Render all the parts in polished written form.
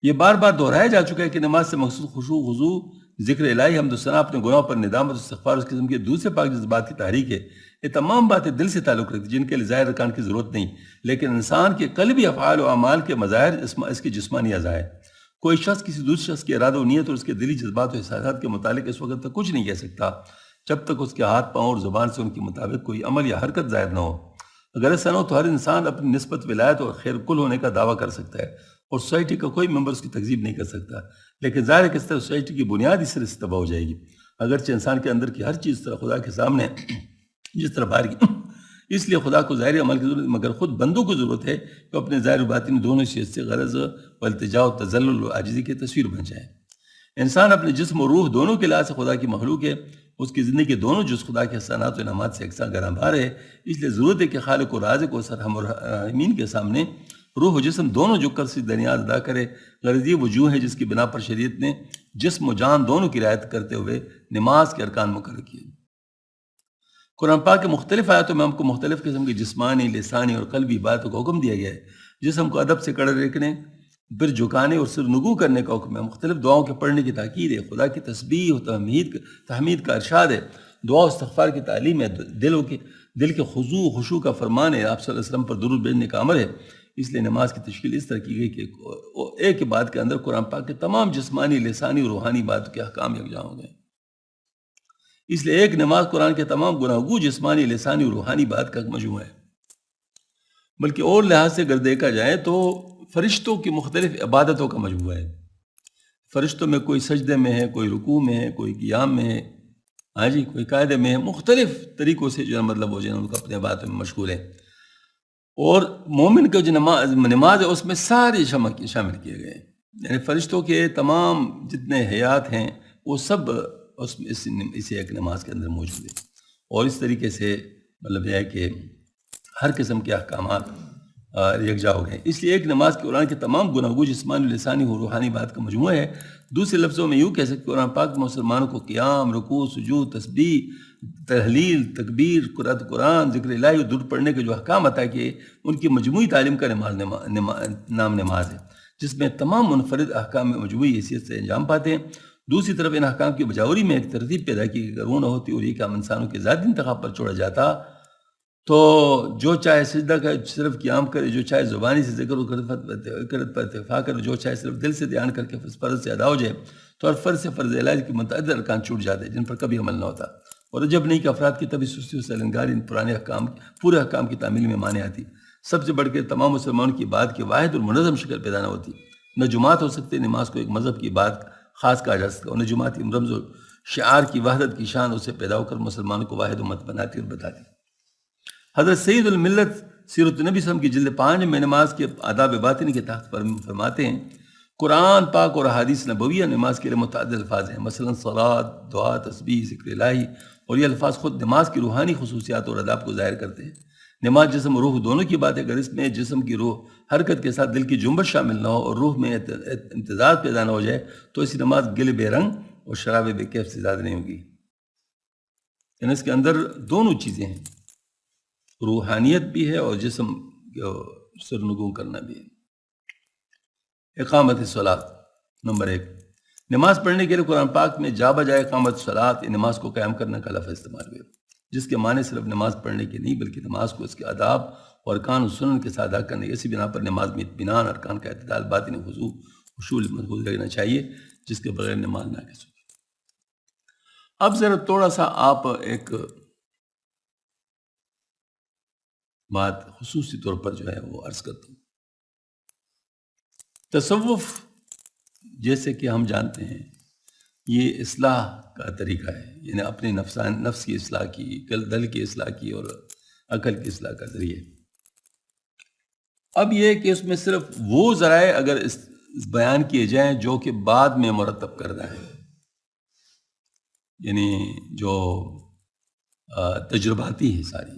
یہ بار بار دہرایا جا چکا ہے کہ نماز سے مقصود خشوع خضوع، ذکر الہی، حمد و ثنا، اپنے گناہوں پر ندامت و استغفار، اس قسم کے دوسرے پاک جذبات کی تحریک ہے۔ یہ تمام باتیں دل سے تعلق رکھتی ہیں، جن کے لیے ظاہر ارکان کی ضرورت نہیں، لیکن انسان کے قلبی افعال و اعمال کے مظاہر اس کے جسمانی اعضاء ہیں۔ کوئی شخص کسی دوسرے شخص کے ارادہ و نیت اور اس کے دلی جذبات و احساسات کے متعلق اس وقت تک کچھ نہیں کہہ سکتا جب تک اس کے ہاتھ پاؤں اور زبان سے ان کے مطابق کوئی عمل یا حرکت ظاہر نہ ہو۔ اگر ایسا نہ ہو تو ہر انسان اپنی نسبت ولایت اور خیر کل ہونے کا دعویٰ کر سکتا ہے، اور سوسائٹی کا کوئی ممبر اس کی تکذیب نہیں کر سکتا، لیکن ظاہر ہے کہ اس طرح سوسائٹی کی بنیاد اس طرح سے تباہ ہو جائے گی۔ اگرچہ انسان کے اندر کی ہر چیز طرح خدا کے سامنے جس طرح باہر کی، اس لیے خدا کو ظاہری عمل کی ضرورت، مگر خود بندوں کو ضرورت ہے کہ اپنے ظاہر و باطن دونوں چیز سے غرض و التجا و تذلل و عاجزی کی تصویر بن جائے۔ انسان اپنے جسم و روح دونوں کے لحاظ سے خدا کی مخلوق ہے، اس کی زندگی کے دونوں جز خدا کے احسانات و انعامات سے یکساں گراں بار ہے۔ اس لیے ضرورت ہے کہ خالق و رازق و سرہم الراحمین کے سامنے روح و جسم دونوں جھک کر سجدہ نیاز ادا کرے۔ غرض یہ وجوہ ہے جس کی بنا پر شریعت نے جسم و جان دونوں کی رعایت کرتے ہوئے نماز کے ارکان مقرر کیے۔ قرآن پاک کے مختلف آیاتوں میں ہم کو مختلف قسم کی جسمانی، لسانی اور قلبی باتوں کا حکم دیا گیا ہے۔ جسم کو ادب سے کڑے رکھنے، پھر جھکانے اور سر نگو کرنے کا حکم ہے۔ مختلف دعاؤں کے پڑھنے کی تاکید ہے، خدا کی تسبیح و تحمید کا ارشاد ہے، دعا و استغفار کی تعلیم ہے، دل کے خضوع و خشوع کا فرمان ہے، آپ صلی اللہ علیہ وسلم پر درود بھیجنے کا امر ہے۔ اس لیے نماز کی تشکیل اس طرح کی گئی کہ ایک عبادت کے اندر قرآن پاک کے تمام جسمانی، لسانی اور روحانی باتوں کے احکام یکجا ہو گئے۔ اس لیے ایک نماز قرآن کے تمام گناہگو جسمانی، لسانی اور روحانی بات کا مجموعہ ہے۔ بلکہ اور لحاظ سے اگر دیکھا جائے تو فرشتوں کی مختلف عبادتوں کا مجموعہ ہے۔ فرشتوں میں کوئی سجدے میں ہے، کوئی رکوع میں ہے، کوئی قیام میں ہے، ہاں جی، کوئی قاعدے میں ہے، مختلف طریقوں سے جو ہے مطلب وہ جو ہے ان کو اپنے عبادتوں میں مشغول ہے۔ اور مومن کا جو نماز ہے اس میں سارے شامل کیے گئے ہیں، یعنی فرشتوں کے تمام جتنے حیات ہیں وہ سب اسی ایک نماز کے اندر موجود ہے۔ اور اس طریقے سے مطلب یہ ہے کہ ہر قسم کے احکامات یکجا ہو گئے۔ اس لیے ایک نماز کے قرآن کے تمام گناہگو جسمانی، لسانی و روحانی بات کا مجموعہ ہے۔ دوسرے لفظوں میں یوں کہہ سکتے قرآن پاک مسلمانوں کو قیام، رکوع، سجود، تسبیح، تحلیل، تکبیر، قرأت قرآن، ذکر الہی و درود پڑھنے کے جو احکام عطا کیے ان کی مجموعی تعلیم کا نام نماز ہے، جس میں تمام منفرد احکام میں مجموعی حیثیت سے انجام پاتے ہیں۔ دوسری طرف ان احکام کی بجاوری میں ایک ترتیب پیدا کی کہ اگر وہ نہ ہوتی اور یہ کام انسانوں کے ذاتی انتخاب پر چھوڑا جاتا تو جو چاہے سجدہ کا صرف قیام کرے، جو چاہے زبانی سے ذکر و کرت پر اتفاق کرے، جو چاہے صرف دل سے دھیان کر کے فرض سے ادا ہو جائے، تو ہر فرض سے فرض الہی کے متعدد ارکان چھوٹ جاتے ہیں جن پر کبھی عمل نہ ہوتا، اور جب نہیں کہ افراد کی طبی سستی و سلنگاری ان پورے احکام کی تعمیل میں مانے آتی۔ سب سے بڑھ کے تمام مسلمانوں کی بات کی واحد اور منظم شکل پیدا نہ ہوتی، نہ جماعت ہو سکتے، نماز کو ایک مذہب کی بات خاص کہا جا سکتا، اور نہ جماعت رمز و شعار کی وحدت کی شان اسے پیدا ہو کر مسلمانوں کو واحد امت بناتی اور بتاتی۔ حضرت سید الملت سیرت النبی صلی اللہ علیہ وسلم کی جلد 5 میں نماز کے آداب باطنی کے تحت فرماتے ہیں قرآن پاک اور احادیث نبویہ نماز کے لیے متعدد الفاظ ہیں، مثلا صلاۃ، دعا، تسبیح، ذکر الہی، اور یہ الفاظ خود نماز کی روحانی خصوصیات اور آداب کو ظاہر کرتے ہیں۔ نماز جسم و روح دونوں کی بات ہے، اگر اس میں جسم کی روح حرکت کے ساتھ دل کی جنبش شامل نہ ہو اور روح میں امتزاج پیدا نہ ہو جائے تو ایسی نماز گل بے رنگ اور شراب بے کیف سے زیادہ نہیں ہوگی۔ یعنی اس کے اندر دونوں چیزیں ہیں، روحانیت بھی ہے اور جسم سرنگوں کرنا بھی ہے۔ اقامت الصلاۃ نمبر 1، نماز پڑھنے کے لیے قرآن پاک میں جا بجائے اقامت الصلاۃ، نماز کو قائم کرنے کا لفظ استعمال ہوئے، جس کے معنی صرف نماز پڑھنے کے نہیں بلکہ نماز کو اس کے آداب اور ارکان و سنن کے ساتھ ادا کرنے، اسی بنا پر نماز میں اطمینان، ارکان کا اعتدال، باطنی خشوع محفوظ رہنا چاہیے، جس کے بغیر نماز ناقص ہوگی۔ اب ذرا تھوڑا سا آپ ایک بات خصوصی طور پر جو ہے وہ عرض کرتا ہوں۔ تصوف جیسے کہ ہم جانتے ہیں یہ اصلاح کا طریقہ ہے، یعنی اپنے نفس کی اصلاح کی، دل کی اصلاح کی اور عقل کی اصلاح کا ذریعہ۔ اب یہ کہ اس میں صرف وہ ذرائع اگر بیان کیے جائیں جو کہ بعد میں مرتب کردہ ہیں، یعنی جو تجرباتی ہیں ساری،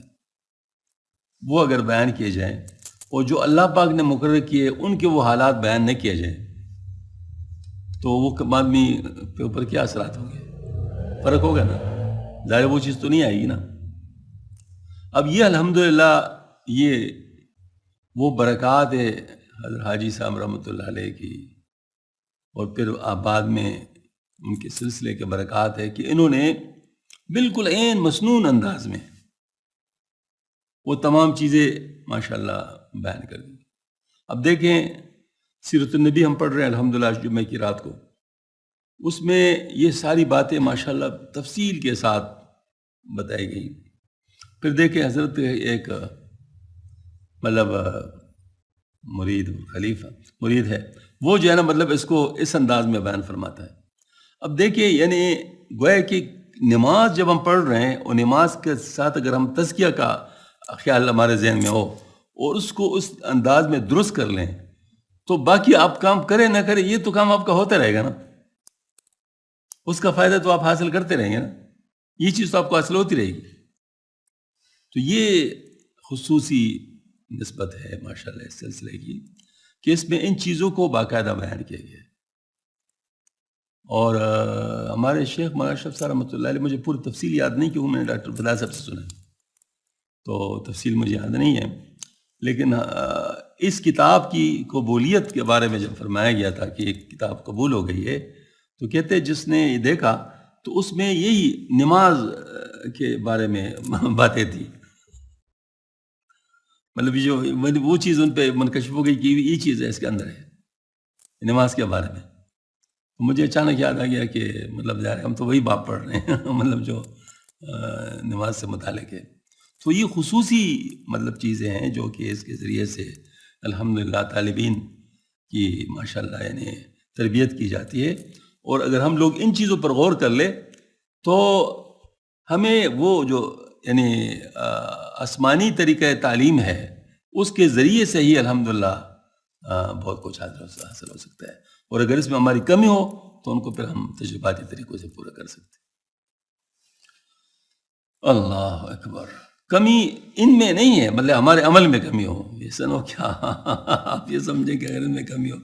وہ اگر بیان کیے جائیں اور جو اللہ پاک نے مقرر کیے ان کے وہ حالات بیان نہ کیے جائیں تو وہ آدمی کے اوپر کیا اثرات ہوں گے؟ فرق ہوگا نا، ظاہر وہ چیز تو نہیں آئے گی نا۔ اب یہ الحمدللہ یہ وہ برکات ہے حضرت حاجی صاحب رحمۃ اللہ علیہ کی اور پھر بعد میں ان کے سلسلے کے برکات ہے کہ انہوں نے بالکل عین مسنون انداز میں وہ تمام چیزیں ماشاءاللہ بیان کر دی. اب دیکھیں سیرت النبی ہم پڑھ رہے ہیں الحمدللہ جمعہ کی رات کو، اس میں یہ ساری باتیں ماشاءاللہ تفصیل کے ساتھ بتائی گئی. پھر دیکھیں حضرت ایک مطلب مرید خلیفہ مرید ہے، وہ جو ہے نا مطلب اس کو اس انداز میں بیان فرماتا ہے. اب دیکھیں یعنی گویا کہ نماز جب ہم پڑھ رہے ہیں اور نماز کے ساتھ اگر ہم تزکیہ کا خیال ہمارے ذہن میں ہو اور اس کو اس انداز میں درست کر لیں تو باقی آپ کام کریں نہ کریں یہ تو کام آپ کا ہوتا رہے گا نا، اس کا فائدہ تو آپ حاصل کرتے رہیں گے نا، یہ چیز تو آپ کو حاصل ہوتی رہے گی. تو یہ خصوصی نسبت ہے ماشاءاللہ اس سلسلے کی کہ اس میں ان چیزوں کو باقاعدہ بیان کیا گیا ہے. اور ہمارے شیخ مولانا اشرف صاحب رحمۃ اللہ علیہ، مجھے پوری تفصیل یاد نہیں کہ وہ میں نے ڈاکٹر فدا صاحب سے سنا تو تفصیل مجھے یاد نہیں ہے، لیکن اس کتاب کی قبولیت کے بارے میں جب فرمایا گیا تھا کہ ایک کتاب قبول ہو گئی ہے تو کہتے جس نے یہ دیکھا تو اس میں یہی نماز کے بارے میں باتیں تھی، مطلب جو وہ چیز ان پہ منکشف ہو گئی کہ یہ چیز ہے اس کے اندر ہے نماز کے بارے میں. مجھے اچانک یاد آ گیا کہ مطلب ظاہر ہم تو وہی باب پڑھ رہے ہیں مطلب جو نماز سے متعلق ہے. تو یہ خصوصی مطلب چیزیں ہیں جو کہ اس کے ذریعے سے الحمدللہ طالبین کی ماشاءاللہ یعنی تربیت کی جاتی ہے. اور اگر ہم لوگ ان چیزوں پر غور کر لیں تو ہمیں وہ جو یعنی آسمانی طریقہ تعلیم ہے اس کے ذریعے سے ہی الحمدللہ بہت کچھ حاصل ہو سکتا ہے. اور اگر اس میں ہماری کمی ہو تو ان کو پھر ہم تجرباتی طریقوں سے پورا کر سکتے ہیں. اللہ اکبر. کمی ان میں نہیں ہے، مطلب ہمارے عمل میں کمی ہو، یہ سنو کیا آپ یہ سمجھیں کہ اگر ان میں کمی ہو